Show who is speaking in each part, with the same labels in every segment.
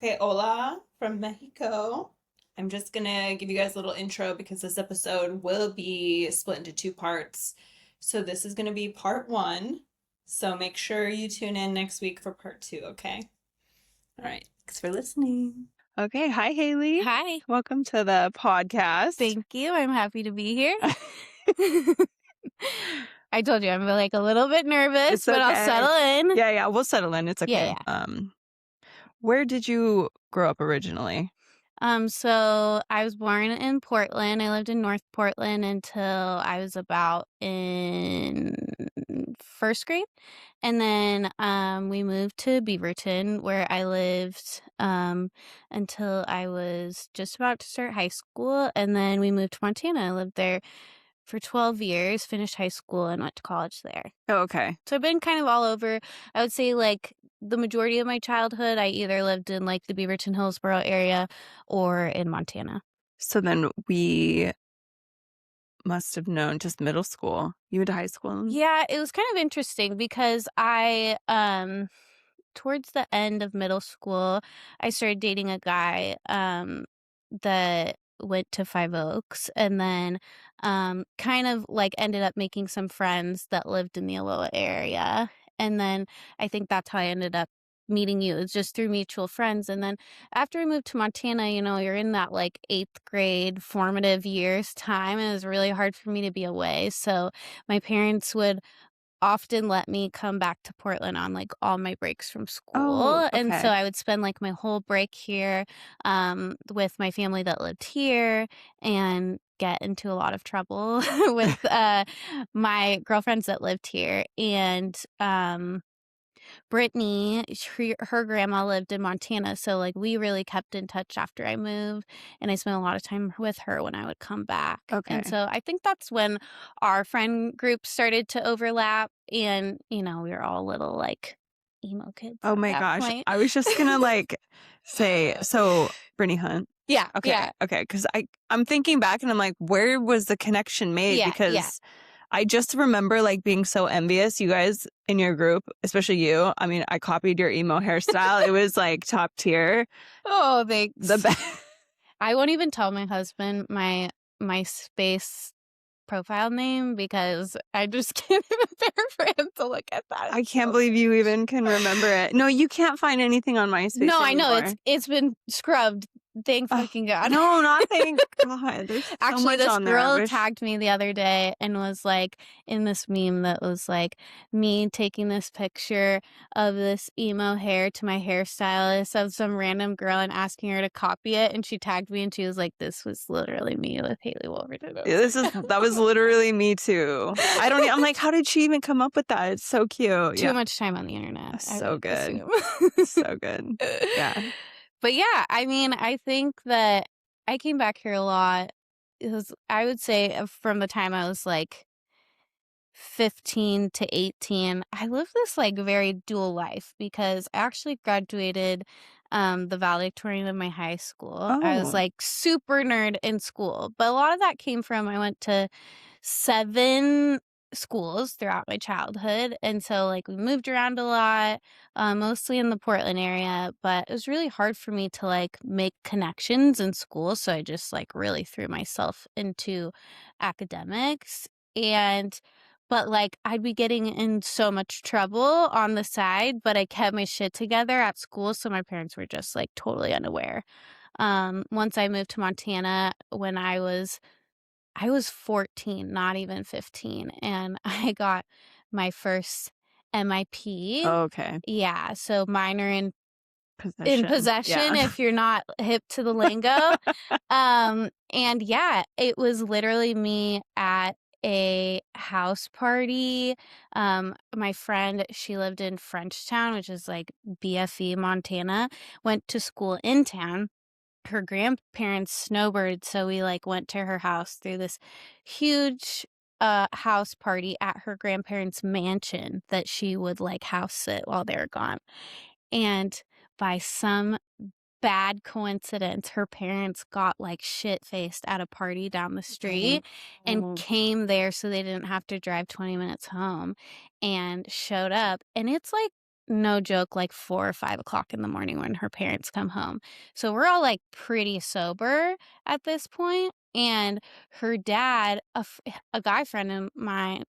Speaker 1: Okay, hola from Mexico. I'm just gonna give you guys a little intro because this episode will be split into two parts. So this is gonna be part one. So make sure you tune in next week for part two, okay? All right. Thanks for listening.
Speaker 2: Okay. Hi, Haley.
Speaker 3: Hi.
Speaker 2: Welcome to the podcast.
Speaker 3: Thank you. I'm happy to be here. I told you I'm like a little bit nervous,
Speaker 2: It's
Speaker 3: but I'll
Speaker 2: okay.
Speaker 3: settle in.
Speaker 2: Yeah, we'll settle in. It's okay.
Speaker 3: Yeah.
Speaker 2: Where did you grow up originally?
Speaker 3: So I was born in Portland. I lived in North Portland until I was about in first grade. And then we moved to Beaverton where I lived until I was just about to start high school. And then we moved to Montana. I lived there for 12 years, finished high school, and went to college there.
Speaker 2: Oh, okay.
Speaker 3: So I've been kind of all over. I would say like the majority of my childhood, I either lived in like the Beaverton Hillsboro area or in Montana.
Speaker 2: So then we must have known just middle school. You went to high school?
Speaker 3: Yeah, it was kind of interesting because I towards the end of middle school, I started dating a guy that went to Five Oaks, and then kind of like ended up making some friends that lived in the Aloha area. And then I think that's how I ended up meeting you. It's just through mutual friends. And then after I moved to Montana, you're in that like 8th grade formative years time. And it was really hard for me to be away. So my parents would often let me come back to Portland on like all my breaks from school.
Speaker 2: Oh,
Speaker 3: And
Speaker 2: okay.
Speaker 3: so I would spend like my whole break here with my family that lived here and get into a lot of trouble with my girlfriends that lived here. And Brittany, her grandma lived in Montana. So like we really kept in touch after I moved, and I spent a lot of time with her when I would come back.
Speaker 2: Okay.
Speaker 3: And so I think that's when our friend group started to overlap, and we were all little like emo kids.
Speaker 2: Oh
Speaker 3: at
Speaker 2: my
Speaker 3: that
Speaker 2: gosh.
Speaker 3: point.
Speaker 2: I was just gonna like say, so Brittany Hunt.
Speaker 3: Yeah.
Speaker 2: Okay.
Speaker 3: Yeah.
Speaker 2: Okay. Because I'm thinking back and I'm like, where was the connection made?
Speaker 3: Yeah,
Speaker 2: Because
Speaker 3: yeah.
Speaker 2: I just remember like being so envious, you guys in your group, especially you. I mean, I copied your emo hairstyle. It was like top tier.
Speaker 3: Oh, thanks.
Speaker 2: The best.
Speaker 3: I won't even tell my husband my MySpace profile name because I just can't even bear for him to look at that.
Speaker 2: I can't believe you even can remember it. No, you can't find anything on MySpace
Speaker 3: No, I know
Speaker 2: anymore.
Speaker 3: it's been scrubbed. Thank fucking God.
Speaker 2: No, not thank God. There's so
Speaker 3: Actually,
Speaker 2: much
Speaker 3: this
Speaker 2: on there.
Speaker 3: girl tagged me the other day and was like in this meme that was like me taking this picture of this emo hair to my hairstylist of some random girl and asking her to copy it, and she tagged me and she was like, "This was literally me with Haley Wolverton."
Speaker 2: Yeah, that was literally me too. I'm like, how did she even come up with that? It's so cute.
Speaker 3: Too much time on the internet.
Speaker 2: So good.
Speaker 3: Assume.
Speaker 2: So good. Yeah.
Speaker 3: But yeah, I mean, I think that I came back here a lot. I would say from the time I was like 15 to 18, I lived this like very dual life because I actually graduated the valedictorian of my high school. I was
Speaker 2: Oh.
Speaker 3: like super nerd in school, but a lot of that came from I went to 7 schools throughout my childhood, and so like we moved around a lot, mostly in the Portland area, but it was really hard for me to like make connections in school, so I just like really threw myself into academics. And but like I'd be getting in so much trouble on the side, but I kept my shit together at school, so my parents were just like totally unaware. Once I moved to Montana when I was 14, not even 15, and I got my first MIP.
Speaker 2: Okay.
Speaker 3: Yeah, so minor in
Speaker 2: Possession.
Speaker 3: possession
Speaker 2: Yeah.
Speaker 3: if you're not hip to the lingo. And yeah, it was literally me at a house party. My friend, she lived in Frenchtown, which is like BFE, Montana, went to school in town. Her grandparents snowbird, so we like went to her house through this huge house party at her grandparents' mansion that she would like house sit while they were gone. And by some bad coincidence, her parents got like shit faced at a party down the street and came there so they didn't have to drive 20 minutes home and showed up. And it's like no joke, like 4 or 5 o'clock in the morning when her parents come home. So we're all like pretty sober at this point, and her dad, a guy friend of mine,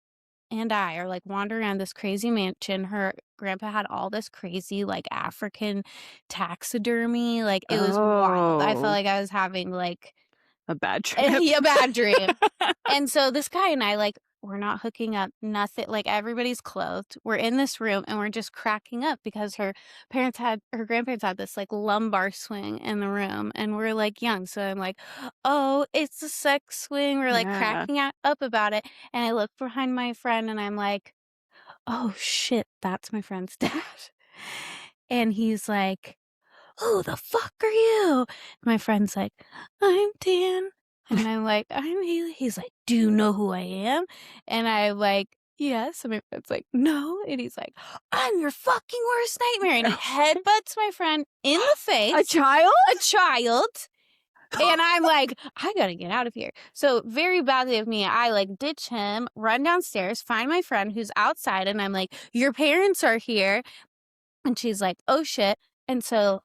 Speaker 3: and I are like wandering around this crazy mansion. Her grandpa had all this crazy like African taxidermy. Like it was wild. I felt
Speaker 2: Oh,
Speaker 3: like I was having like
Speaker 2: a bad
Speaker 3: a
Speaker 2: trip.
Speaker 3: bad dream. And so this guy and I, like, we're not hooking up, nothing. Like everybody's clothed. We're in this room and we're just cracking up because her grandparents had this like lumbar swing in the room, and we're like young. So I'm like, oh, it's a sex swing. We're like
Speaker 2: Yeah.
Speaker 3: cracking up about it. And I look behind my friend and I'm like, oh shit, that's my friend's dad. And he's like, who the fuck are you? My friend's like, I'm Dan. And I'm like, I'm Haley. He's like, do you know who I am? And I'm like, yes. And my friend's like, no. And he's like, I'm your fucking worst nightmare. And he headbutts my friend in the face.
Speaker 2: A child?
Speaker 3: A child. And I'm like, I gotta get out of here. So very badly of me, I like ditch him, run downstairs, find my friend who's outside, and I'm like, your parents are here. And she's like, oh shit. And so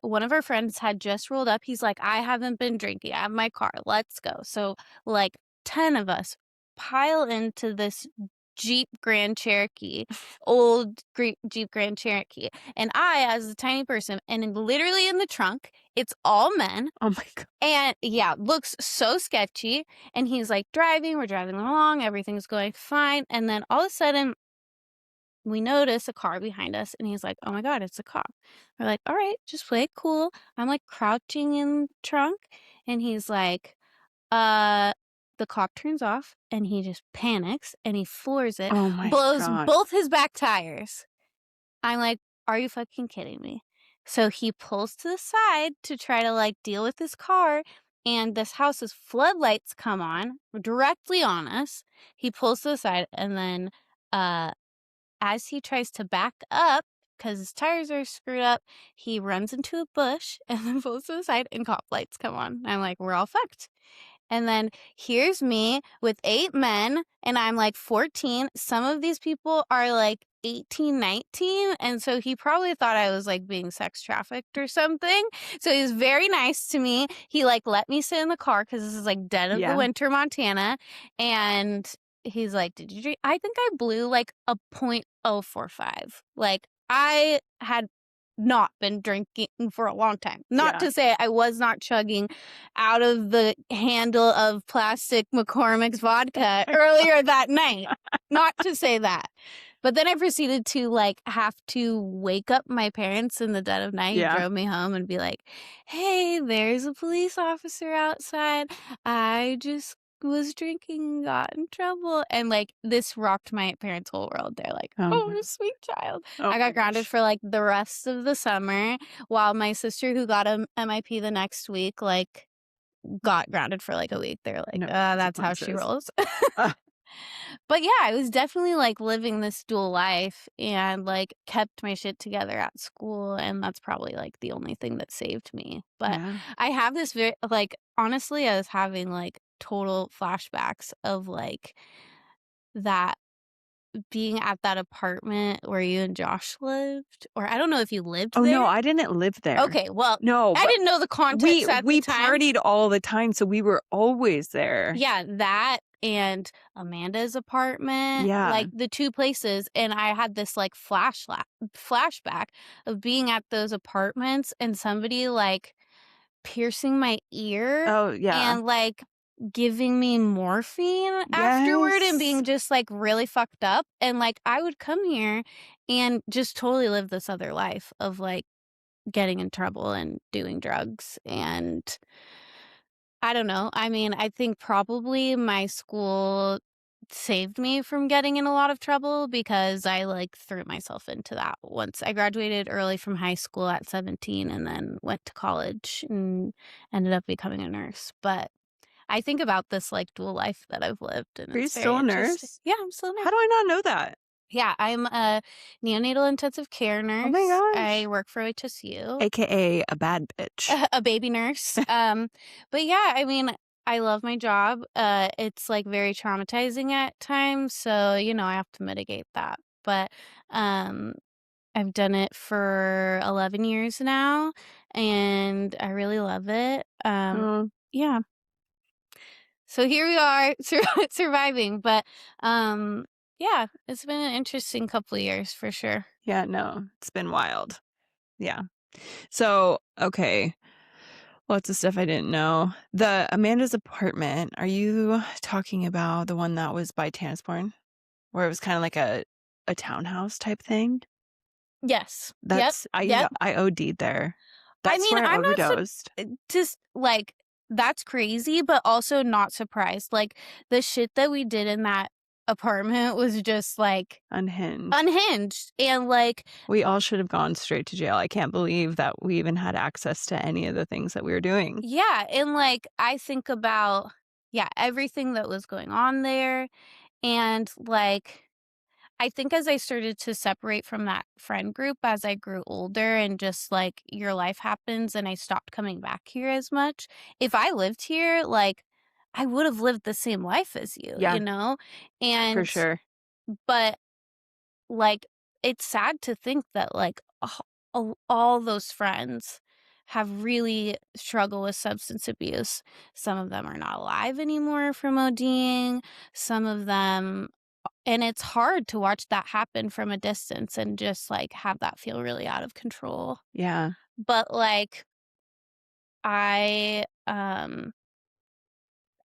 Speaker 3: one of our friends had just rolled up. He's like, I haven't been drinking. I have my car. Let's go. So like 10 of us pile into this Jeep Grand Cherokee, old Jeep Grand Cherokee. And I, as a tiny person, and literally in the trunk, it's all men.
Speaker 2: Oh my God.
Speaker 3: And yeah, looks so sketchy. And he's like we're driving along, everything's going fine. And then all of a sudden, we notice a car behind us, and he's like, oh my God, it's a cop. We're like, all right, just play it cool. I'm like crouching in the trunk, and he's like, the clock turns off, and he just panics, and he floors it,
Speaker 2: Oh my
Speaker 3: blows
Speaker 2: God.
Speaker 3: both his back tires. I'm like, are you fucking kidding me? So he pulls to the side to try to like deal with his car, and this house's floodlights come on directly on us. He pulls to the side, and then as he tries to back up, because his tires are screwed up, he runs into a bush and then pulls to the side, and cop lights come on. I'm like, we're all fucked. And then here's me with 8 men, and I'm like 14. Some of these people are like 18, 19. And so he probably thought I was like being sex trafficked or something. So he was very nice to me. He like let me sit in the car because this is like dead of the winter Montana. And he's like, did you drink? I think I blew like a .045. Like I had not been drinking for a long time. Not to say I was not chugging out of the handle of plastic McCormick's vodka earlier that night. Not to say that. But then I proceeded to like have to wake up my parents in the dead of night. He drove me home and be like, hey, there's a police officer outside. I just was drinking and got in trouble. And like this rocked my parents' whole world. They're like, oh sweet child. I got grounded for like the rest of the summer, while my sister, who got a MIP the next week, like got grounded for like a week. They're like, that's how she rolls. But yeah, I was definitely like living this dual life, and like kept my shit together at school, and that's probably like the only thing that saved me. But I have this very like, honestly, I was having like total flashbacks of like that, being at that apartment where you and Josh lived, or I don't know if you lived there.
Speaker 2: Oh no, I didn't live there.
Speaker 3: Okay, well,
Speaker 2: no,
Speaker 3: I didn't know the context at the time.
Speaker 2: We partied all the time, so we were always there.
Speaker 3: Yeah, that and Amanda's apartment, like the two places. And I had this like flashback of being at those apartments and somebody like piercing my ear.
Speaker 2: Oh yeah.
Speaker 3: And like giving me morphine afterward, and being just like really fucked up. And like I would come here and just totally live this other life of like getting in trouble and doing drugs. And I don't know. I mean, I think probably my school saved me from getting in a lot of trouble, because I like threw myself into that once. I graduated early from high school at 17 and then went to college and ended up becoming a nurse. But I think about this like dual life that I've lived. And
Speaker 2: Are you still a nurse?
Speaker 3: Yeah, I'm still a nurse.
Speaker 2: How do I not know that?
Speaker 3: Yeah, I'm a neonatal intensive care nurse.
Speaker 2: Oh my gosh.
Speaker 3: I work for HSU.
Speaker 2: AKA a bad bitch.
Speaker 3: A baby nurse. But yeah, I mean, I love my job. It's like very traumatizing at times, so you know, I have to mitigate that. But I've done it for 11 years now, and I really love it.
Speaker 2: Oh,
Speaker 3: Yeah. So here we are surviving, but yeah, it's been an interesting couple of years for sure.
Speaker 2: yeah, no, it's been wild. Yeah. So, okay. Lots of stuff I didn't know. The Amanda's apartment, are you talking about the one that was by Tansporn? Where it was kind of like a townhouse type thing?
Speaker 3: Yes. Yep.
Speaker 2: That's
Speaker 3: Yep.
Speaker 2: I OD'd there.
Speaker 3: I
Speaker 2: That's
Speaker 3: mean,
Speaker 2: where I
Speaker 3: I'm not
Speaker 2: overdosed.
Speaker 3: just like that's crazy, but also not surprised. Like the shit that we did in that apartment was just like
Speaker 2: Unhinged.
Speaker 3: unhinged and like
Speaker 2: We all should have gone straight to jail. I can't believe that we even had access to any of the things that we were doing.
Speaker 3: yeah, and like I think about everything that was going on there and like I think as I started to separate from that friend group as I grew older and just like your life happens and I stopped coming back here as much. If I lived here, like I would have lived the same life as you,
Speaker 2: Yeah,
Speaker 3: you know?
Speaker 2: for
Speaker 3: And
Speaker 2: sure.
Speaker 3: but like it's sad to think that like all those friends have really struggled with substance abuse. Some of them are not alive anymore from ODing. Some of them and it's hard to watch that happen from a distance and just, like, have that feel really out of control.
Speaker 2: Yeah.
Speaker 3: But, like, I, um,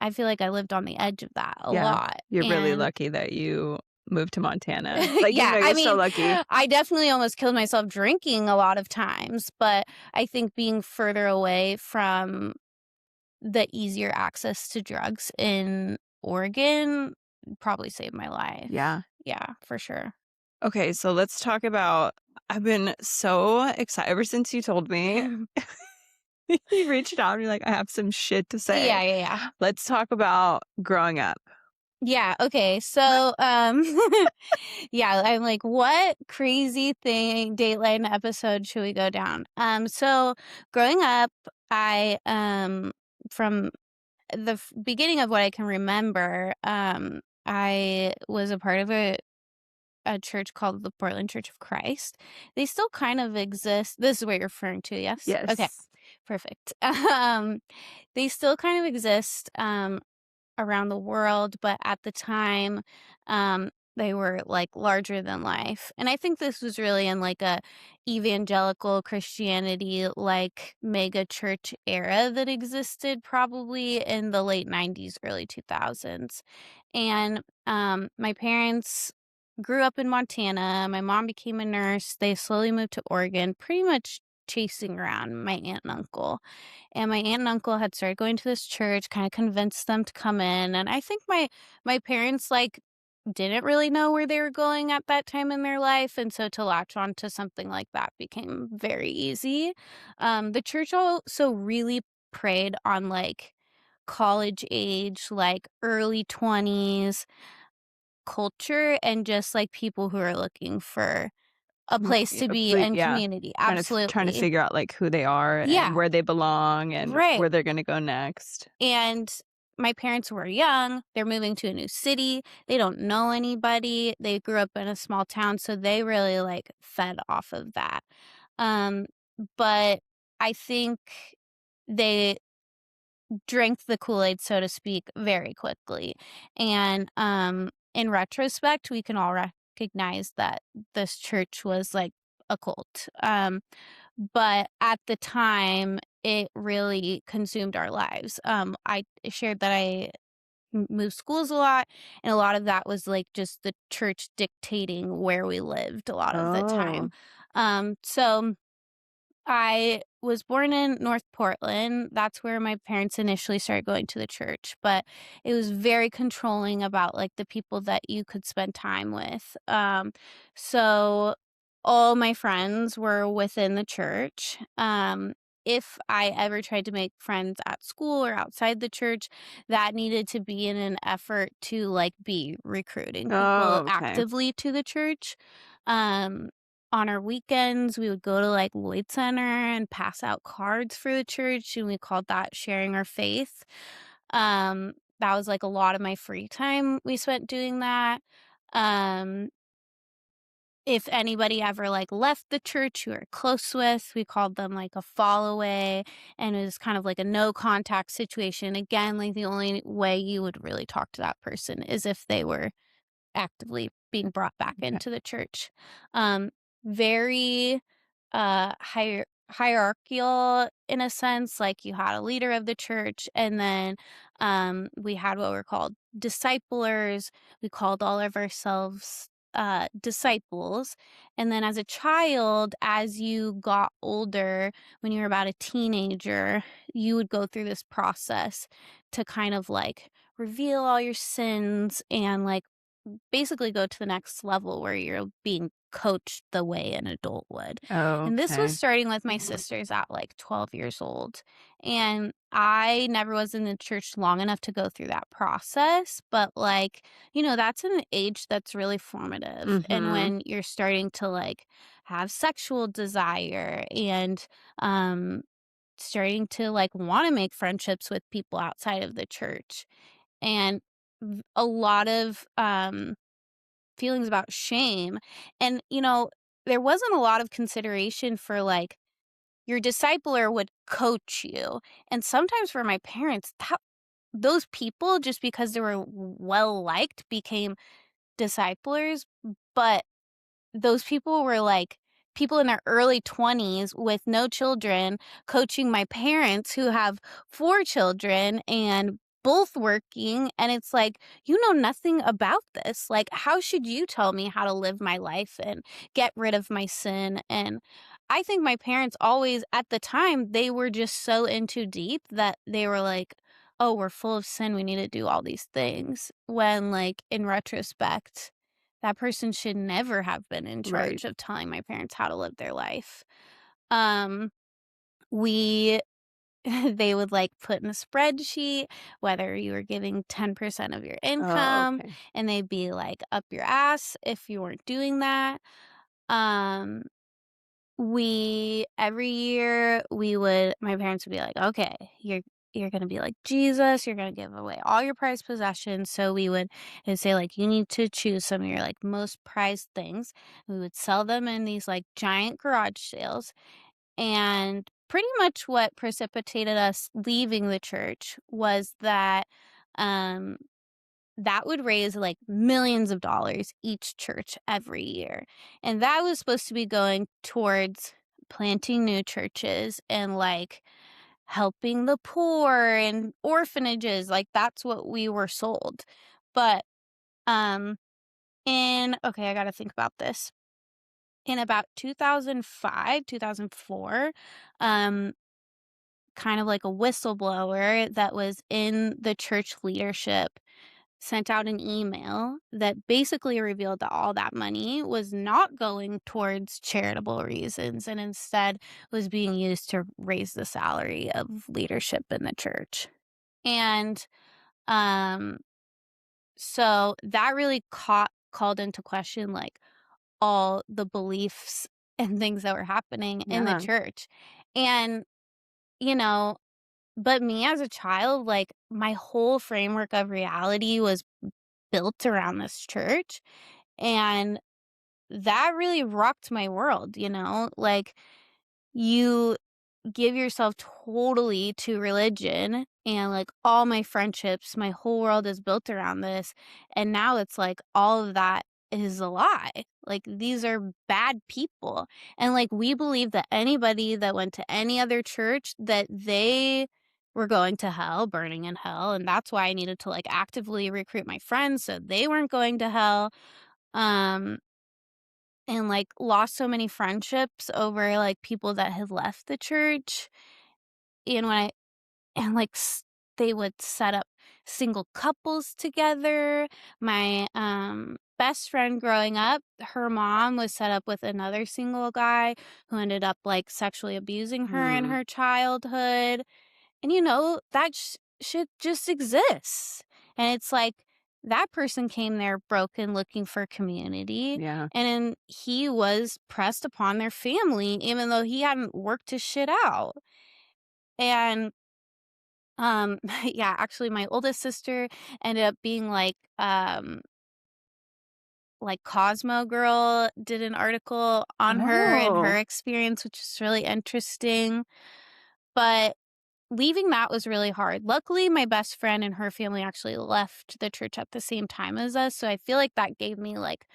Speaker 3: I feel like I lived on the edge of that a
Speaker 2: Yeah.
Speaker 3: lot,
Speaker 2: You're really
Speaker 3: and
Speaker 2: lucky that you moved to Montana. Like,
Speaker 3: yeah, I
Speaker 2: you're so
Speaker 3: mean,
Speaker 2: lucky.
Speaker 3: I definitely almost killed myself drinking a lot of times, but I think being further away from the easier access to drugs in Oregon probably saved my life.
Speaker 2: Yeah.
Speaker 3: Yeah, for sure.
Speaker 2: Okay, so let's talk about I've been so excited ever since you told me. You reached out and you're like, I have some shit to say.
Speaker 3: Yeah, yeah, yeah.
Speaker 2: Let's talk about growing up.
Speaker 3: Yeah, okay. So, yeah, I'm like, what crazy thing Dateline episode should we go down? So growing up, I from the beginning of what I can remember, I was a part of a church called the Portland Church of Christ. They still kind of exist. This is what you're referring to, yes? Okay.
Speaker 2: Yes.
Speaker 3: Perfect. They still kind of exist. Around the world, but at the time, they were like larger than life. And I think this was really in like a evangelical Christianity like mega church era that existed probably in the late 90s, early 2000s. And my parents grew up in Montana. My mom became a nurse. They slowly moved to Oregon, pretty much chasing around my aunt and uncle. And my aunt and uncle had started going to this church, kind of convinced them to come in. And I think my parents like didn't really know where they were going at that time in their life. And so to latch on to something like that became very easy. The church also really preyed on like college age, like early 20s culture and just like people who are looking for a place to be and
Speaker 2: Yeah.
Speaker 3: community.
Speaker 2: Trying to
Speaker 3: Absolutely.
Speaker 2: figure out like who they are and
Speaker 3: Yeah.
Speaker 2: where they belong and
Speaker 3: Right.
Speaker 2: where they're gonna go next.
Speaker 3: And my parents were young. They're moving to a new city. They don't know anybody. They grew up in a small town, so they really like fed off of that. Um, but I think they drank the Kool-Aid, so to speak, very quickly. And in retrospect, we can all recognize that this church was like a cult. But at the time, it really consumed our lives. I shared that I moved schools a lot, and a lot of that was like just the church dictating where we lived a lot of the time.
Speaker 2: Oh.
Speaker 3: So I was born in North Portland. That's where my parents initially started going to the church, but it was very controlling about like the people that you could spend time with. So all my friends were within the church. If I ever tried to make friends at school or outside the church, that needed to be in an effort to like be recruiting
Speaker 2: Oh,
Speaker 3: people
Speaker 2: okay.
Speaker 3: actively to the church. Um, on our weekends, we would go to like Lloyd Center and pass out cards for the church, and we called that sharing our faith. That was like a lot of my free time we spent doing that. Um, if anybody ever like left the church you were close with, we called them like a fall away, and it was kind of like a no contact situation. Again, like the only way you would really talk to that person is if they were actively being brought back
Speaker 2: Okay.
Speaker 3: into the church. Very hierarchical in a sense. Like you had a leader of the church, and then we had what were called disciplers. We called all of ourselves disciples. And then as a child, as you got older, when you were about a teenager, you would go through this process to kind of like reveal all your sins and like basically go to the next level where you're being coached the way an adult would. And this was
Speaker 2: Okay.
Speaker 3: starting with my sisters at like 12 years old. And I never was in the church long enough to go through that process. But like, that's an age that's really formative. And
Speaker 2: Mm-hmm.
Speaker 3: when you're starting to like have sexual desire and starting to like want to make friendships with people outside of the church and a lot of feelings about shame. And, there wasn't a lot of consideration for like your discipler would coach you. And sometimes for my parents, those people, just because they were well liked, became disciplers. But those people were like people in their early 20s with no children coaching my parents who have 4 children and both working. And it's like, you know nothing about this. Like, how should you tell me how to live my life and get rid of my sin? And I think my parents always, at the time, they were just so in too deep that they were like, oh, we're full of sin. We need to do all these things. When, like, in retrospect, that person should never have been in
Speaker 2: Right.
Speaker 3: charge of telling my parents how to live their life. Um, we they would, like, put in a spreadsheet whether you were giving 10% of your
Speaker 2: Oh,
Speaker 3: income,
Speaker 2: okay.
Speaker 3: and they'd be, like, up your ass if you weren't doing that. Um, we every year, my parents would be like, "Okay, you're gonna be like Jesus, you're gonna give away all your prized possessions." So they'd say, like, "You need to choose some of your, like, most prized things." We would sell them in these, like, giant garage sales, and pretty much what precipitated us leaving the church was that, um that would raise like millions of dollars each church every year. And that was supposed to be going towards planting new churches and like helping the poor and orphanages. Like that's what we were sold. But um I got to think about this. In about 2005, 2004, um kind of like a whistleblower that was in the church leadership sent out an email that basically revealed that all that money was not going towards charitable reasons and instead was being used to raise the salary of leadership in the church. And um so that really called into question like all the beliefs and things that were happening in the
Speaker 2: Yeah.
Speaker 3: church. And you know, but me as a child, like my whole framework of reality was built around this church. And that really rocked my world, Like, you give yourself totally to religion, and, like, all my friendships, my whole world is built around this, and now it's like all of that is a lie. Like, these are bad people, and, like, we believe that anybody that went to any other church, that they were going to hell, burning in hell, and that's why I needed to, like, actively recruit my friends so they weren't going to hell. Um, and, like, lost so many friendships over, like, people that had left the church, and when I and, like, they would set up single couples together. My, best friend growing up, her mom was set up with another single guy who ended up, like, sexually abusing her in
Speaker 2: Hmm.
Speaker 3: her childhood. And, that shit just exists. And it's like that person came there broken, looking for community.
Speaker 2: Yeah.
Speaker 3: And then he was pressed upon their family, even though he hadn't worked his shit out. And, yeah, actually, my oldest sister ended up being like Cosmo Girl did an article on her and her
Speaker 2: Oh.
Speaker 3: experience, which is really interesting. But leaving that was really hard. Luckily, my best friend and her family actually left the church at the same time as us, so I feel like that gave me, like,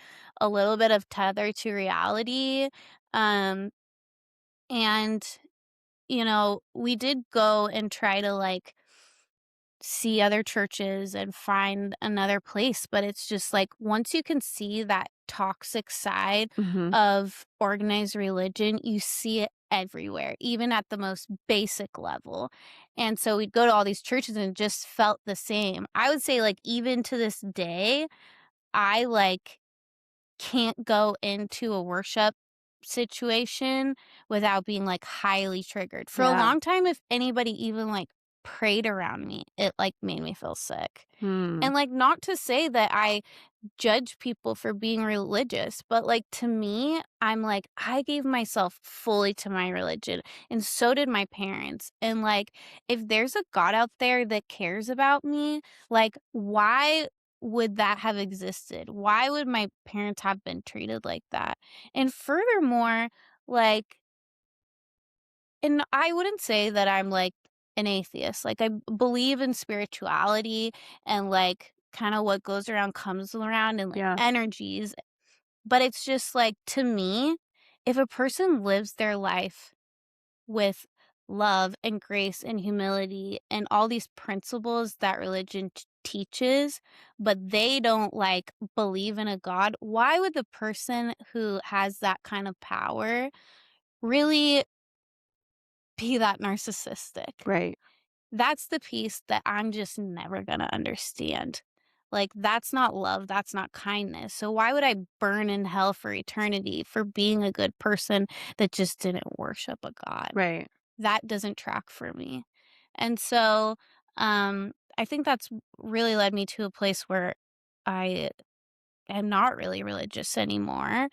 Speaker 3: a little bit of tether to reality, um, and, we did go and try to, like, see other churches and find another place, but it's just, like, once you can see that toxic side
Speaker 2: Mhm.
Speaker 3: of organized religion, you see it everywhere, even at the most basic level. And so we'd go to all these churches and it just felt the same. I would say, like, even to this day, I, like, can't go into a worship situation without being, like, highly triggered. For a
Speaker 2: Yeah.
Speaker 3: long time, if anybody even, like, prayed around me, it, like, made me feel sick.
Speaker 2: Hmm.
Speaker 3: And, like, not to say that I judge people for being religious, but, like, to me, I'm like, I gave myself fully to my religion, and so did my parents. And, like, if there's a God out there that cares about me, like, why would that have existed? Why would my parents have been treated like that? And furthermore, like, and I wouldn't say that I'm, like, an atheist. Like, I believe in spirituality and, like, kinda what goes around comes around and, like,
Speaker 2: Yeah.
Speaker 3: energies. But it's just, like, to me, if a person lives their life with love and grace and humility and all these principles that religion teaches, but they don't, like, believe in a God, why would the person who has that kind of power really be that narcissistic?
Speaker 2: Right.
Speaker 3: That's the piece that I'm just never gonna understand. Like, that's not love, that's not kindness. So why would I burn in hell for eternity for being a good person that just didn't worship a God?
Speaker 2: Right.
Speaker 3: That doesn't track for me. And so, I think that's really led me to a place where I am not really religious anymore,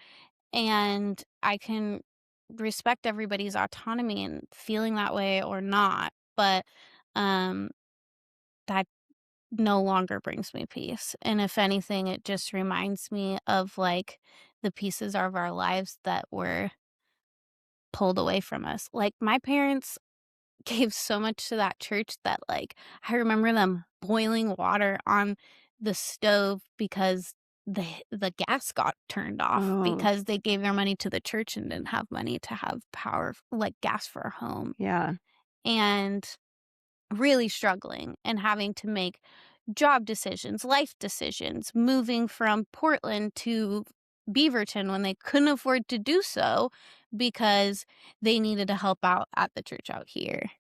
Speaker 3: and I can respect everybody's autonomy and feeling that way or not, but, um, that no longer brings me peace, and if anything, it just reminds me of, like, the pieces of our lives that were pulled away from us. Like, my parents gave so much to that church that, like, I remember them boiling water on the stove because the gas got turned off
Speaker 2: Oh,
Speaker 3: because they gave their money to the church and didn't have money to have power like, gas for a home,
Speaker 2: yeah.
Speaker 3: and really struggling and having to make job decisions, life decisions, moving from Portland to Beaverton when they couldn't afford to do so because they needed to help out at the church out here.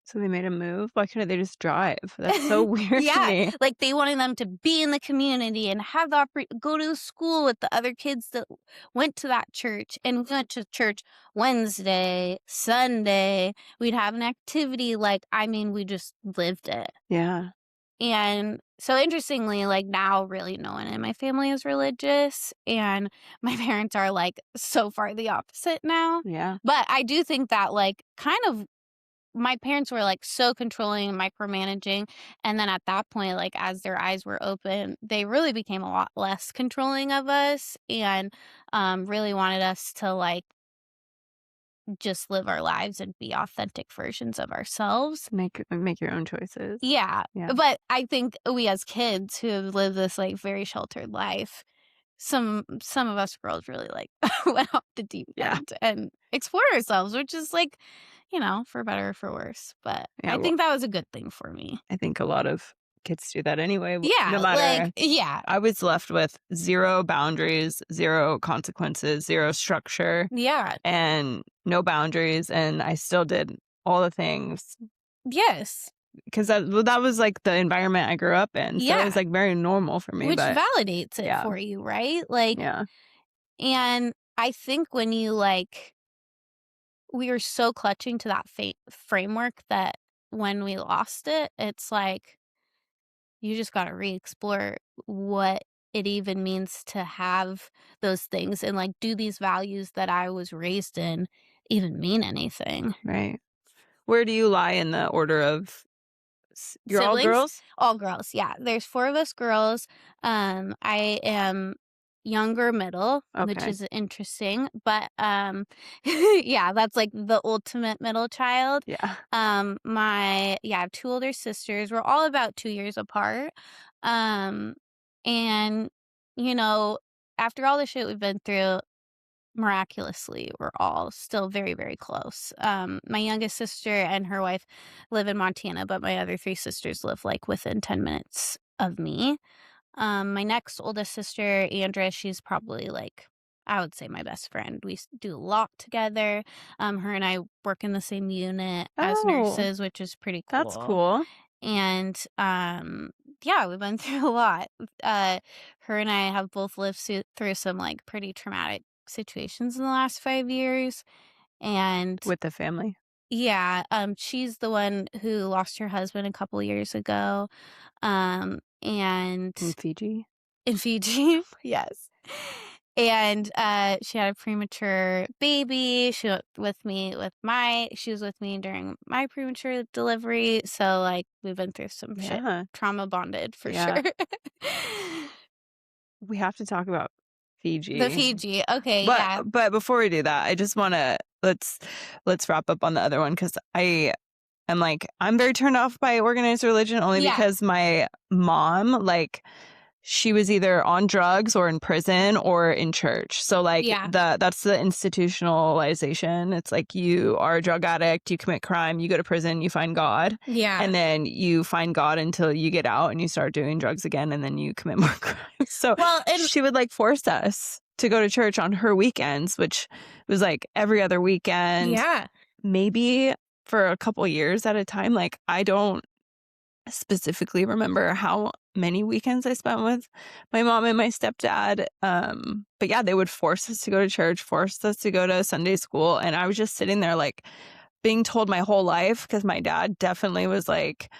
Speaker 2: So they made a move? Why couldn't they just drive? That's so weird to
Speaker 3: Yeah,
Speaker 2: me.
Speaker 3: like, they wanted them to be in the community and have the go to school with the other kids that went to that church, and we went to church Wednesday, Sunday, we'd have an activity, like, I mean, we just lived it.
Speaker 2: Yeah.
Speaker 3: And so interestingly, like, now really no one in my family is religious, and my parents are, like, so far the opposite now.
Speaker 2: Yeah.
Speaker 3: But I do think that, like, kind of my parents were, like, so controlling and micromanaging, and then at that point, like, as their eyes were open, they really became a lot less controlling of us and, really wanted us to, like, just live our lives and be authentic versions of ourselves.
Speaker 2: Make your own choices.
Speaker 3: Yeah,
Speaker 2: Yeah.
Speaker 3: but I think we as kids who have lived this, like, very sheltered life, some of us girls really, like, went off the deep
Speaker 2: Yeah.
Speaker 3: end and explored ourselves, which is, like, for better or for worse, but
Speaker 2: Yeah,
Speaker 3: I
Speaker 2: well,
Speaker 3: think that was a good thing for me.
Speaker 2: I think a lot of kids do that anyway, no
Speaker 3: Yeah, like,
Speaker 2: matter.
Speaker 3: yeah,
Speaker 2: I was left with 0 boundaries, 0 consequences, 0 structure,
Speaker 3: yeah,
Speaker 2: and no boundaries, and I still did all the things
Speaker 3: yes,
Speaker 2: because that was, like, the environment I grew up in, so it was,
Speaker 3: yeah,
Speaker 2: like, very normal for me,
Speaker 3: which
Speaker 2: but
Speaker 3: validates it
Speaker 2: yeah,
Speaker 3: for you, right? Like,
Speaker 2: yeah,
Speaker 3: and I think when you, like, we were so clutching to that framework that when we lost it, it's like you just gotta re-explore what it even means to have those things and, like, do these values that I was raised in even mean anything?
Speaker 2: right. Where do you lie in the order of you're all
Speaker 3: Siblings?
Speaker 2: girls?
Speaker 3: All girls, yeah. There's 4 of us girls. I am younger middle, which
Speaker 2: Okay.
Speaker 3: is interesting. But yeah, that's like the ultimate middle child.
Speaker 2: Yeah.
Speaker 3: I have two older sisters. We're all about 2 years apart. Um, and you know, after all the shit we've been through, miraculously, we're all still very, very close. My youngest sister and her wife live in Montana, but my other three sisters live like within 10 minutes of me. My next oldest sister, Andrea, she's probably like, I would say my best friend. We do a lot together. Her and I work in the same unit as
Speaker 2: Oh,
Speaker 3: nurses, which is pretty
Speaker 2: that's
Speaker 3: cool.
Speaker 2: cool.
Speaker 3: And yeah, we've been through a lot. Her and I have both lived through some like pretty traumatic situations in the last 5 years. And
Speaker 2: With the family.
Speaker 3: yeah, she's the one who lost her husband a couple years ago. And
Speaker 2: In Fiji.
Speaker 3: in Fiji, yes. And she had a premature baby. She was with me during my premature delivery. So like we've been through some shit,
Speaker 2: Yeah.
Speaker 3: trauma bonded for
Speaker 2: Yeah.
Speaker 3: sure.
Speaker 2: We have to talk about Fiji.
Speaker 3: The Fiji. Okay,
Speaker 2: But
Speaker 3: yeah.
Speaker 2: but before we do that, I just want to let's wrap up on the other one because I'm like I'm very turned off by organized religion only
Speaker 3: Yeah.
Speaker 2: because my mom like she was either on drugs or in prison or in church. So like
Speaker 3: Yeah.
Speaker 2: that's the institutionalization. It's like you are a drug addict, you commit crime, you go to prison, you find God.
Speaker 3: Yeah.
Speaker 2: And then you find God until you get out and you start doing drugs again and then you commit more crimes. So she would like force us to go to church on her weekends, which was like every other weekend.
Speaker 3: Yeah.
Speaker 2: Maybe for a couple years at a time. Like I don't specifically remember how many weekends I spent with my mom and my stepdad. But yeah, they would force us to go to church, force us to go to Sunday school. And I was just sitting there like being told my whole life because my dad definitely was like,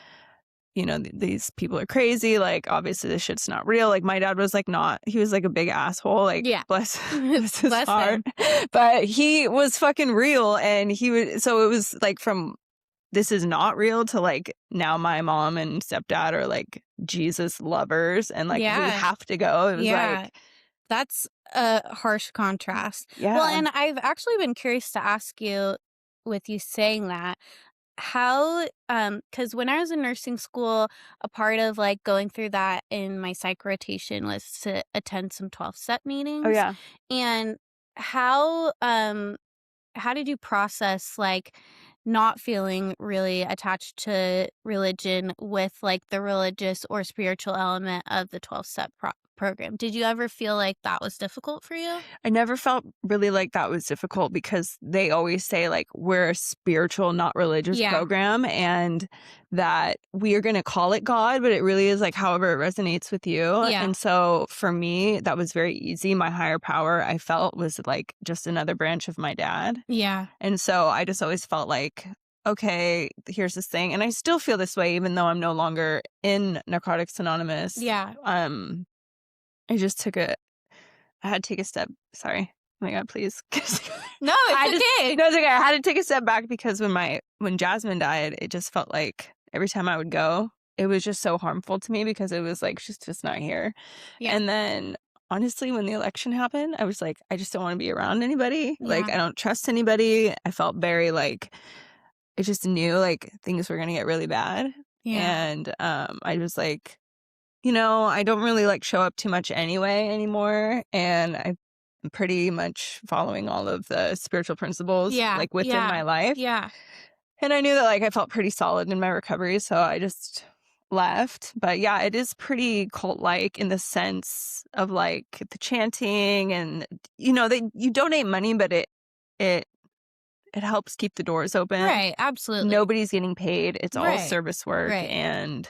Speaker 2: you know, these people are crazy. Like, obviously this shit's not real. Like my dad was like he was like a big asshole. Like,
Speaker 3: Yeah.
Speaker 2: bless his
Speaker 3: Bless
Speaker 2: heart.
Speaker 3: him.
Speaker 2: But he was fucking real. And so it was like from this is not real to like now my mom and stepdad are like Jesus lovers and like we have to go. It was like
Speaker 3: that's a harsh contrast.
Speaker 2: Yeah.
Speaker 3: Well, and I've actually been curious to ask you, with you saying that, how because when I was in nursing school, a part of like going through that in my psych rotation was to attend some 12-step meetings.
Speaker 2: Oh yeah.
Speaker 3: And how did you process like not feeling really attached to religion with like the religious or spiritual element of the 12-step program? Did you ever feel like that was difficult for you?
Speaker 2: I never felt really like that was difficult because they always say like we're a spiritual, not religious program and that we are going to call it God, but it really is like however it resonates with you. And so for me, that was very easy. My higher power I felt was like just another branch of my dad.
Speaker 3: Yeah.
Speaker 2: And so I just always felt like, okay, here's this thing. And I still feel this way, even though I'm no longer in Narcotics Anonymous.
Speaker 3: Yeah.
Speaker 2: I had to take a step. Sorry. Oh my God, please.
Speaker 3: No, it's okay.
Speaker 2: No, it's okay. I had to take a step back because when Jasmine died, it just felt like every time I would go, it was just so harmful to me because it was like, she's just not here. Yeah. And then honestly, when the election happened, I was like, I just don't want to be around anybody. Yeah. Like, I don't trust anybody. I felt very like, I just knew like things were going to get really bad. Yeah. And I was like, you know, I don't really like show up too much anyway anymore. And I'm pretty much following all of the spiritual principles like within my life. Yeah. And I knew that like I felt pretty solid in my recovery. So I just left. But yeah, it is pretty cult-like in the sense of like the chanting and, you know, you donate money, but it helps keep the doors open.
Speaker 3: Right. Absolutely.
Speaker 2: Nobody's getting paid. It's all service work. Right. And,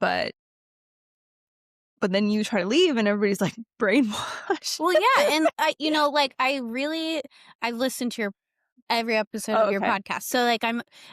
Speaker 2: but then you try to leave and everybody's like brainwashed.
Speaker 3: Well, yeah. And you know, like I listened to every episode of your podcast. So like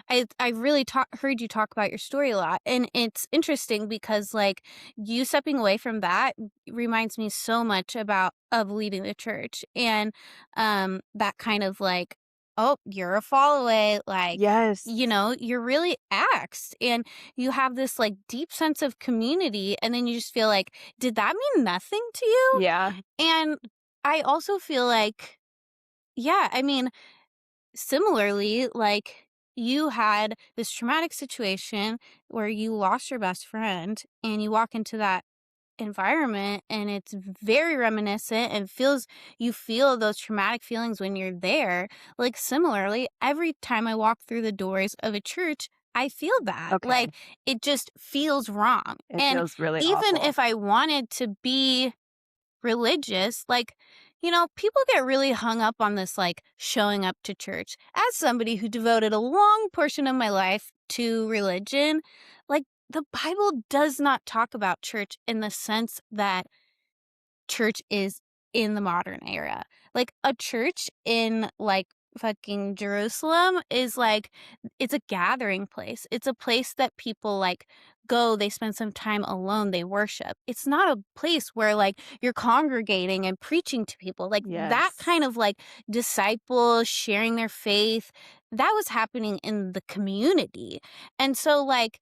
Speaker 3: I really heard you talk about your story a lot. And it's interesting because like you stepping away from that reminds me so much of leaving the church and that kind of like oh, you're a fall away. Like,
Speaker 2: Yes.
Speaker 3: you're really axed, and you have this like deep sense of community. And then you just feel like, did that mean nothing to you?
Speaker 2: Yeah.
Speaker 3: And I also feel like, yeah, I mean, similarly, like you had this traumatic situation where you lost your best friend, and you walk into that environment and it's very reminiscent and you feel those traumatic feelings when you're there. Like similarly, every time I walk through the doors of a church, I feel that.
Speaker 2: Okay.
Speaker 3: Like it just feels wrong.
Speaker 2: It
Speaker 3: And
Speaker 2: feels really
Speaker 3: even
Speaker 2: awful.
Speaker 3: if I wanted to be religious, like, people get really hung up on this, like, showing up to church. As somebody who devoted a long portion of my life to religion, like, the Bible does not talk about church in the sense that church is in the modern era. Like, a church in, like, fucking Jerusalem is, like, it's a gathering place. It's a place that people, like, go, they spend some time alone, they worship. It's not a place where, like, you're congregating and preaching to people. Like, that
Speaker 2: Yes.
Speaker 3: kind of, like, disciples sharing their faith, that was happening in the community. And so, like,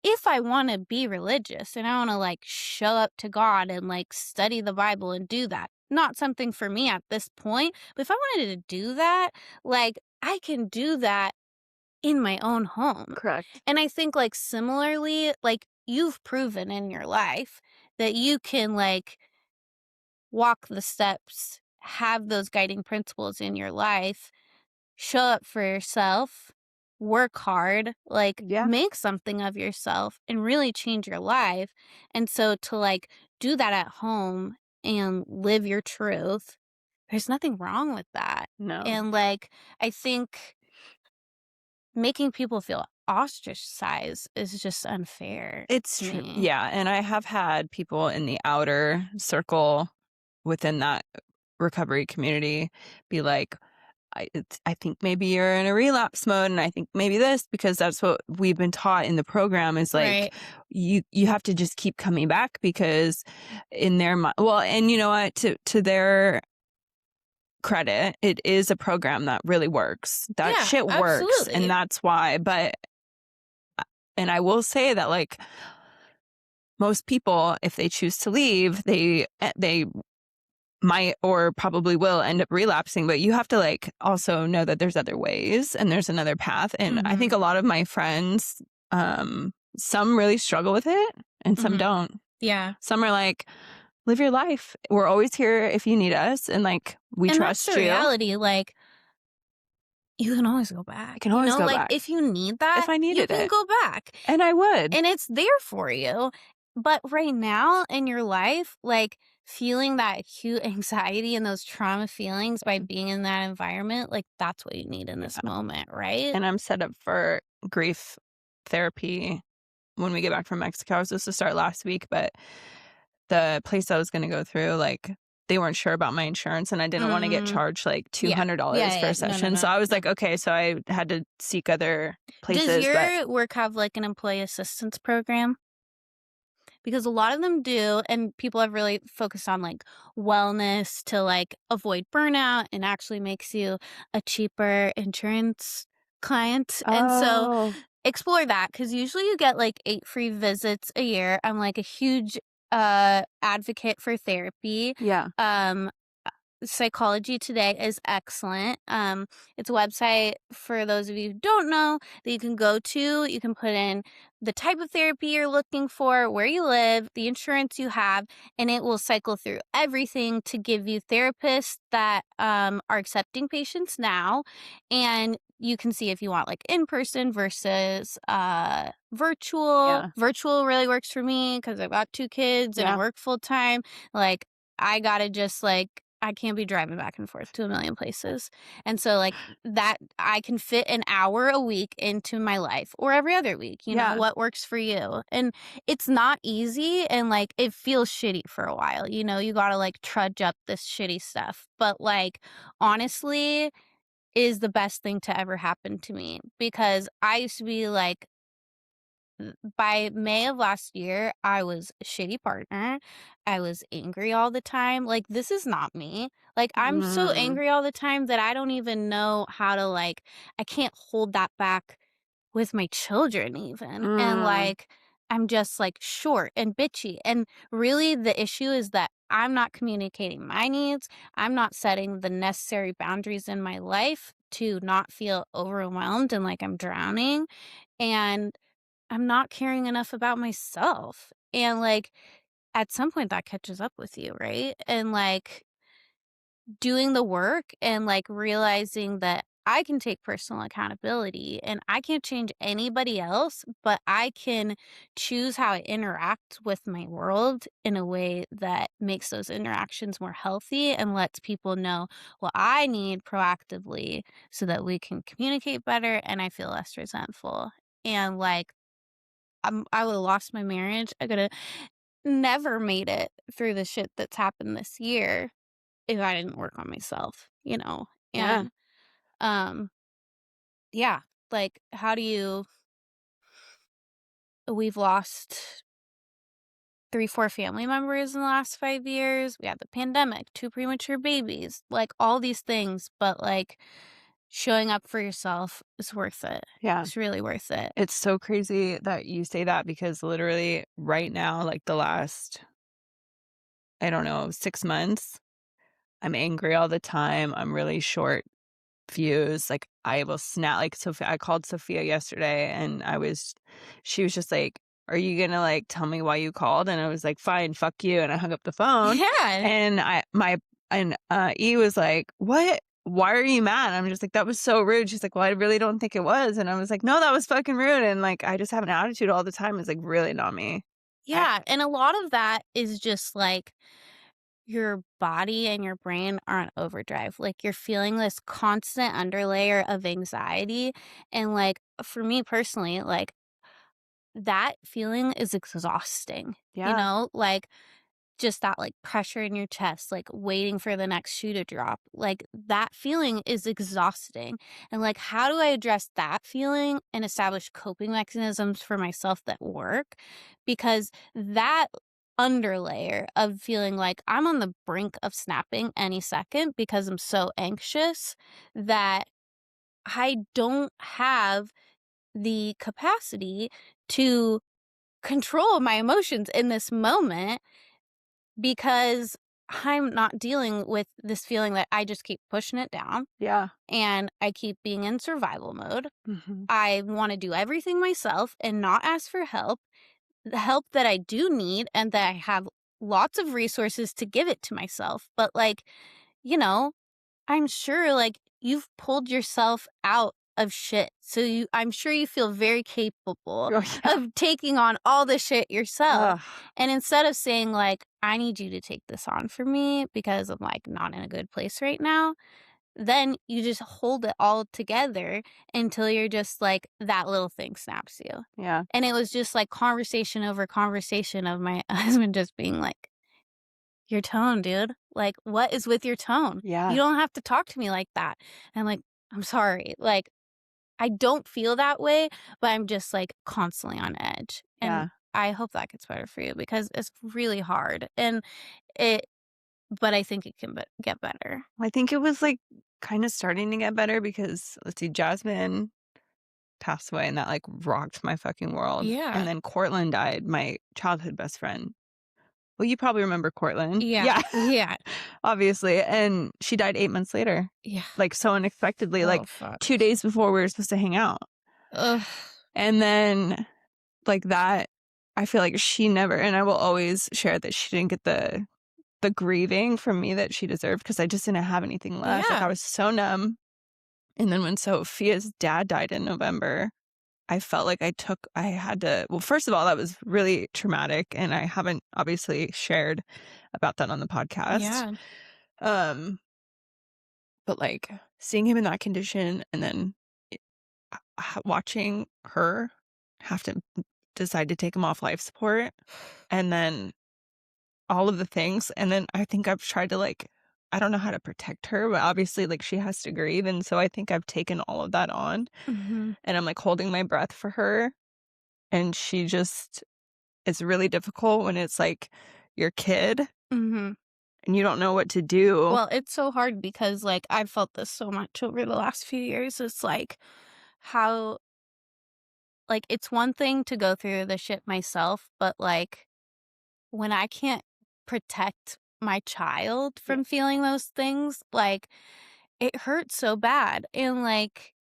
Speaker 3: if I want to be religious and I want to like show up to God and like study the Bible and do that, not something for me at this point, but if I wanted to do that, like I can do that in my own home.
Speaker 2: Correct.
Speaker 3: And I think like similarly, like you've proven in your life that you can like walk the steps, have those guiding principles in your life, show up for yourself, work hard, like
Speaker 2: Yeah.
Speaker 3: make something of yourself and really change your life. And so to like do that at home and live your truth, there's nothing wrong with that.
Speaker 2: No.
Speaker 3: And like I think making people feel ostracized is just unfair.
Speaker 2: It's
Speaker 3: to
Speaker 2: true.
Speaker 3: me.
Speaker 2: Yeah. And I have had people in the outer circle within that recovery community be like, I think maybe you're in a relapse mode, and I think maybe this, because that's what we've been taught in the program is like
Speaker 3: Right.
Speaker 2: you have to just keep coming back, because in their mind, well, and you know what, to their credit, it is a program that really works. That
Speaker 3: Yeah,
Speaker 2: shit works,
Speaker 3: absolutely.
Speaker 2: and that's why. But and I will say that like most people, if they choose to leave, they might or probably will end up relapsing, but you have to like also know that there's other ways and there's another path. And I think a lot of my friends, some really struggle with it and some don't.
Speaker 3: Yeah.
Speaker 2: Some are like, live your life. We're always here if you need us, and like we
Speaker 3: And
Speaker 2: trust
Speaker 3: that's the
Speaker 2: you.
Speaker 3: reality. Like, you can always go back.
Speaker 2: I can always go
Speaker 3: like
Speaker 2: back.
Speaker 3: if you need that,
Speaker 2: If I
Speaker 3: you
Speaker 2: needed
Speaker 3: can
Speaker 2: it.
Speaker 3: go back.
Speaker 2: And I would.
Speaker 3: And it's there for you. But right now in your life, like feeling that acute anxiety and those trauma feelings by being in that environment, like that's what you need in this moment, right?
Speaker 2: And I'm set up for grief therapy when we get back from Mexico. I was supposed to start last week, but the place I was going to go through, like, they weren't sure about my insurance, and I didn't want to get charged like $200
Speaker 3: Yeah,
Speaker 2: for
Speaker 3: yeah.
Speaker 2: a session.
Speaker 3: No.
Speaker 2: So I was like, okay, so I had to seek other places.
Speaker 3: Does
Speaker 2: but
Speaker 3: your work have like an employee assistance program? Because a lot of them do, and people have really focused on like wellness to like avoid burnout and actually makes you a cheaper insurance client. And so
Speaker 2: Oh,
Speaker 3: explore that, because usually you get like 8 free visits a year. I'm like a huge advocate for therapy.
Speaker 2: yeah.
Speaker 3: Psychology Today is excellent. It's a website for those of you who don't know that you can go to. You can put in the type of therapy you're looking for, where you live, the insurance you have, and it will cycle through everything to give you therapists that are accepting patients now. And you can see if you want like in person versus virtual.
Speaker 2: Yeah.
Speaker 3: Virtual really works for me because I've got 2 kids and I
Speaker 2: Yeah.
Speaker 3: work full time. Like, I gotta just like, I can't be driving back and forth to a million places. And so like that, I can fit an hour a week into my life, or every other week, you know,
Speaker 2: Yeah.
Speaker 3: what works for you. And it's not easy, and like it feels shitty for a while, you know, you gotta like trudge up this shitty stuff. But like honestly is the best thing to ever happen to me, because I used to be like by May of last year, I was a shitty partner. I was angry all the time. Like, this is not me. Like, I'm so
Speaker 2: Mm.
Speaker 3: angry all the time that I don't even know how to, like, I can't hold that back with my children even. And
Speaker 2: Mm.
Speaker 3: like, I'm just like short and bitchy. And really, the issue is that I'm not communicating my needs. I'm not setting the necessary boundaries in my life to not feel overwhelmed and like I'm drowning. And I'm not caring enough about myself. And like, at some point that catches up with you, right? And like, doing the work and like realizing that I can take personal accountability and I can't change anybody else, but I can choose how I interact with my world in a way that makes those interactions more healthy and lets people know what I need proactively so that we can communicate better and I feel less resentful. And like, I would have lost my marriage. I could have never made it through the shit that's happened this year if I didn't work on myself, you know?
Speaker 2: Yeah.
Speaker 3: And, um, yeah, like, how do you we've lost 3, 4 family members in the last 5 years. We had the pandemic, 2 premature babies, like, all these things, but, like, showing up for yourself is worth it.
Speaker 2: Yeah.
Speaker 3: It's really worth it.
Speaker 2: It's so crazy that you say that because literally right now, like the last, I don't know, 6 months, I'm angry all the time. I'm really short fuse. Like I will snap. Like Sophia, I called Sophia yesterday and she was just like, "Are you gonna like tell me why you called?" And I was like, "Fine, fuck you." And I hung up the phone.
Speaker 3: Yeah.
Speaker 2: And E was like, "What? Why are you mad?" I'm just like, "That was so rude." She's like, "Well, I really don't think it was." And I was like, "No, that was fucking rude." And like, I just have an attitude all the time. It's like really not me.
Speaker 3: Yeah, and a lot of that is just, like, your body and your brain are on overdrive. Like, you're feeling this constant underlayer of anxiety, and, like, for me personally, like, that feeling is exhausting, you
Speaker 2: Yeah.
Speaker 3: know? Like, just that, like, pressure in your chest, like, waiting for the next shoe to drop, like, that feeling is exhausting, and, like, how do I address that feeling and establish coping mechanisms for myself that work? Because that underlayer of feeling like I'm on the brink of snapping any second because I'm so anxious that I don't have the capacity to control my emotions in this moment because I'm not dealing with this feeling that I just keep pushing it down
Speaker 2: Yeah.
Speaker 3: and I keep being in survival mode.
Speaker 2: Hmm.
Speaker 3: I want to do everything myself and not ask for help, the help that I do need and that I have lots of resources to give it to myself. But like, you know, I'm sure like you've pulled yourself out of shit. So I'm sure you feel very capable
Speaker 2: Oh, yeah.
Speaker 3: of taking on all the shit yourself.
Speaker 2: Ugh.
Speaker 3: And instead of saying like, I need you to take this on for me because I'm like not in a good place right now, then you just hold it all together until you're just like that little thing snaps you.
Speaker 2: Yeah.
Speaker 3: And it was just like conversation over conversation of my husband just being like, your tone, dude. Like, what is with your tone? You
Speaker 2: Yeah.
Speaker 3: don't have to talk to me like that. And I'm like, I'm sorry. Like, I don't feel that way, but I'm just like constantly on edge. And
Speaker 2: Yeah.
Speaker 3: I hope that gets better for you because it's really hard. And it, but I think it can get better.
Speaker 2: I think it was like kind of starting to get better because let's see, Jasmine passed away and that like rocked my fucking world. And
Speaker 3: Yeah.
Speaker 2: then Cortland died, my childhood best friend. Well, you probably remember Cortland.
Speaker 3: Yeah.
Speaker 2: Yeah,
Speaker 3: Yeah.
Speaker 2: obviously. And she died 8 months later,
Speaker 3: Yeah.
Speaker 2: like so unexpectedly, like
Speaker 3: Oh, fuck.
Speaker 2: 2 days before we were supposed to hang out.
Speaker 3: Ugh.
Speaker 2: And then like that, I feel like she never, and I will always share that she didn't get the grieving from me that she deserved because I just didn't have anything left. Like I
Speaker 3: Yeah.
Speaker 2: was so numb. And then when Sophia's dad died in November, I felt like I had to, well, first of all, that was really traumatic. And I haven't obviously shared about that on the podcast.
Speaker 3: Yeah.
Speaker 2: Um, but like seeing him in that condition and then watching her have to decide to take him off life support and then all of the things. And then I think I've tried to like, I don't know how to protect her, but obviously like she has to grieve. And so I think I've taken all of that on
Speaker 3: Hmm.
Speaker 2: and I'm like holding my breath for her. and it's really difficult when it's like your kid
Speaker 3: Mm-hmm.
Speaker 2: and you don't know what to do.
Speaker 3: Well, it's so hard because, like, I've felt this so much over the last few years. It's like how, like, it's one thing to go through the shit myself, but, like, when I can't protect my child from feeling those things, like, it hurts so bad. And, like,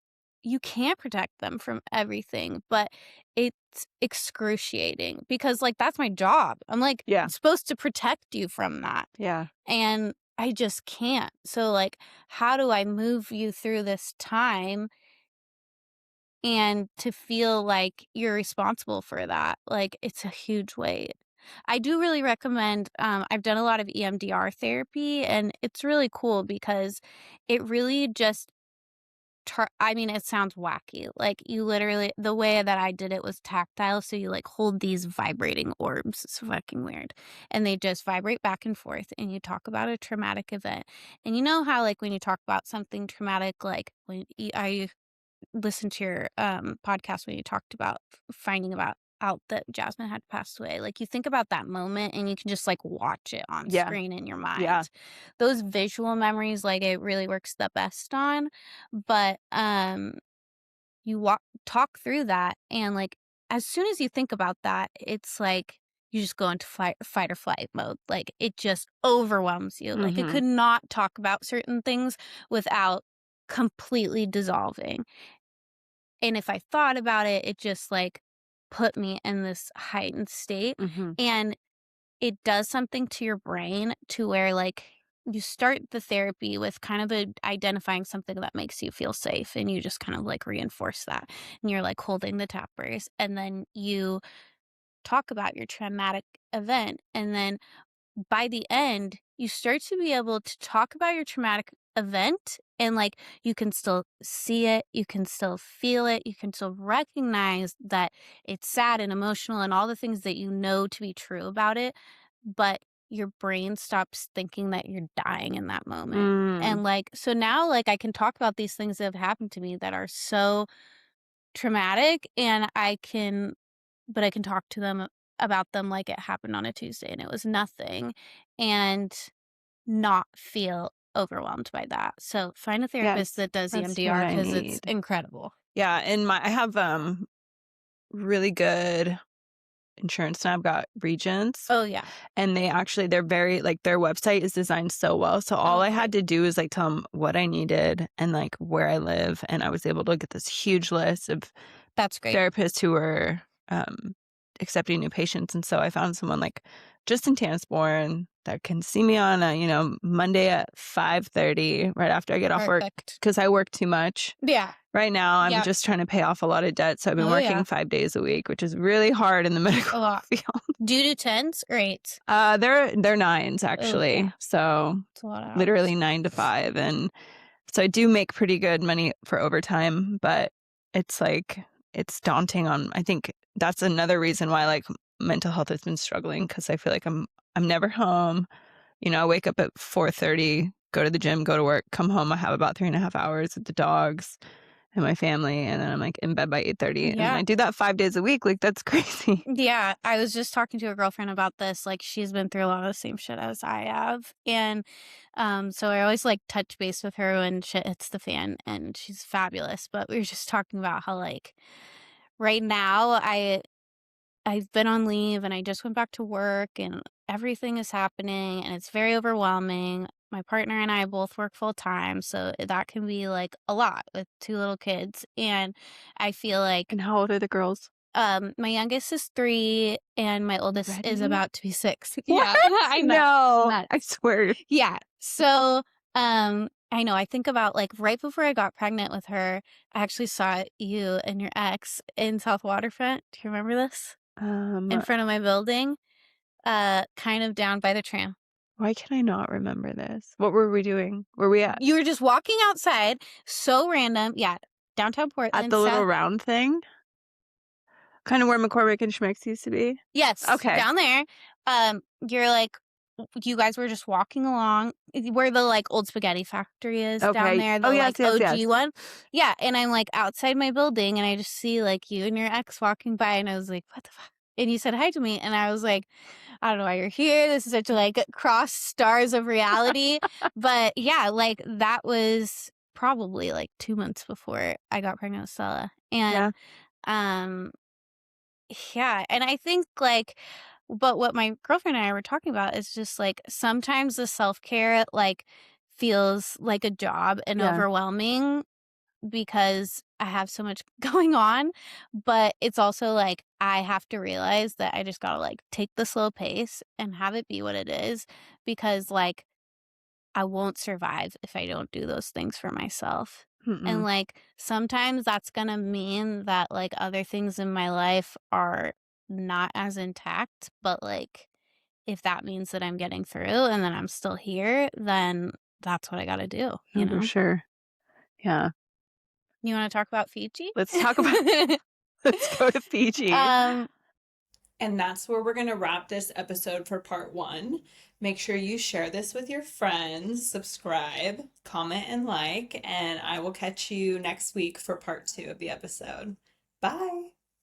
Speaker 3: you can't protect them from everything, but it's excruciating because, like, that's my job. I'm, like,
Speaker 2: Yeah.
Speaker 3: supposed to protect you from that.
Speaker 2: Yeah.
Speaker 3: And I just can't. So, like, how do I move you through this time and to feel like you're responsible for that? Like, it's a huge weight. I do really recommend, I've done a lot of EMDR therapy, and it's really cool because it really just, I mean, it sounds wacky. Like, you literally, the way that I did it was tactile. So you like hold these vibrating orbs. It's fucking weird. And they just vibrate back and forth. And you talk about a traumatic event. And you know how, like, when you talk about something traumatic, like when I listened to your podcast when you talked about finding out that Jasmine had passed away. Like, you think about that moment and you can just like watch it on
Speaker 2: Yeah.
Speaker 3: screen in your mind.
Speaker 2: Yeah.
Speaker 3: Those visual memories, like, it really works the best on. But you talk through that, and like as soon as you think about that, it's like you just go into fight or flight mode. Like, it just overwhelms you. Like, I
Speaker 2: Mhm.
Speaker 3: could not talk about certain things without completely dissolving. And if I thought about it, it just like put me in this heightened state.
Speaker 2: Mhm.
Speaker 3: And it does something to your brain to where, like, you start the therapy with kind of identifying something that makes you feel safe, and you just kind of like reinforce that. And you're like holding the tappers, and then you talk about your traumatic event. And then by the end, you start to be able to talk about your traumatic event, and like you can still see it, you can still feel it, you can still recognize that it's sad and emotional and all the things that you know to be true about it, but your brain stops thinking that you're dying in that moment. And like, so now, like, I can talk about these things that have happened to me that are so traumatic, and I can talk to them about them like it happened on a Tuesday and it was nothing, and not feel overwhelmed by that. So find a therapist that does
Speaker 2: that's what
Speaker 3: EMDR
Speaker 2: I
Speaker 3: because it's
Speaker 2: need.
Speaker 3: incredible.
Speaker 2: Yeah, and I have really good insurance now. I've got Regents.
Speaker 3: Oh yeah.
Speaker 2: And they're very, like, their website is designed so well. So all I had to do is like tell them what I needed and like where I live, and I was able to get this huge list of
Speaker 3: That's great.
Speaker 2: therapists who were accepting new patients. And so I found someone like just in Tannisbourne that can see me on a Monday at 5:30 right after I get off work,
Speaker 3: Perfect.
Speaker 2: because I work too much.
Speaker 3: Yeah.
Speaker 2: Right now, I'm
Speaker 3: Yep.
Speaker 2: just trying to pay off a lot of debt. So I've been
Speaker 3: Oh,
Speaker 2: working
Speaker 3: yeah.
Speaker 2: 5 days a week, which is really hard in the medical
Speaker 3: lot.
Speaker 2: field.
Speaker 3: Do you do 10s or 8s?
Speaker 2: They're 9s actually.
Speaker 3: yeah.
Speaker 2: So
Speaker 3: It's a lot of hours.
Speaker 2: literally 9 to 5. And so I do make pretty good money for overtime, but it's like, it's daunting I think that's another reason why like mental health has been struggling, because I feel like I'm never home. I wake up at 4:30, go to the gym, go to work, come home. I have about 3.5 hours with the dogs and my family, and then I'm like in bed by 8:30. And I do that 5 days a week. Like, that's crazy.
Speaker 3: Yeah, I was just talking to a girlfriend about this. Like, she's been through a lot of the same shit as I have. And so I always like touch base with her when shit hits the fan, and she's fabulous. But we were just talking about how, like, right now I've been on leave and I just went back to work and everything is happening and it's very overwhelming. My partner and I both work full time, so that can be like a lot with 2 little kids. And I feel like
Speaker 2: And how old are the girls?
Speaker 3: my youngest is 3 and my oldest is
Speaker 2: Already?
Speaker 3: about to be 6.
Speaker 2: What?
Speaker 3: Yeah, I know.
Speaker 2: No,
Speaker 3: Nuts.
Speaker 2: I swear.
Speaker 3: Yeah. So, I know, I think about, like, right before I got pregnant with her, I actually saw you and your ex in South Waterfront. Do you remember this? In front of my building, kind of down by the tram.
Speaker 2: Why can I not remember this? What were we doing? Where we at?
Speaker 3: You were just walking outside, so random. Yeah, downtown Portland.
Speaker 2: At the little round thing? Kind of where McCormick and Schmicks used to be?
Speaker 3: Yes.
Speaker 2: Okay.
Speaker 3: Down there. You're like you guys were just walking along where the like old spaghetti factory is down
Speaker 2: Okay.
Speaker 3: there,
Speaker 2: Oh,
Speaker 3: the
Speaker 2: yes,
Speaker 3: like
Speaker 2: yes,
Speaker 3: OG
Speaker 2: yes.
Speaker 3: one. Yeah, and I'm like outside my building and I just see like you and your ex walking by and I was like, what the fuck? And you said hi to me and I was like, I don't know why you're here. This is such a like cross stars of reality. But yeah, like that was probably like 2 months before I got pregnant with Stella.
Speaker 2: Yeah.
Speaker 3: And um yeah, and I think like but what my girlfriend and I were talking about is just like sometimes the self-care like feels like a job and
Speaker 2: Yeah.
Speaker 3: overwhelming because I have so much going on, but it's also like I have to realize that I just got to like take the slow pace and have it be what it is because like I won't survive if I don't do those things for myself. And
Speaker 2: Mm-mm.
Speaker 3: like sometimes that's going to mean that like other things in my life are not as intact, but like if that means that I'm getting through and then I'm still here, then that's what I got to do, you
Speaker 2: Oh, for
Speaker 3: know?
Speaker 2: sure. Yeah.
Speaker 3: You want to talk about Fiji?
Speaker 2: Let's talk about let's go to Fiji.
Speaker 3: um
Speaker 1: And that's where we're going to wrap this episode for part 1. Make sure you share this with your friends, subscribe, comment, and like, and I will catch you next week for part 2 of the episode. Bye.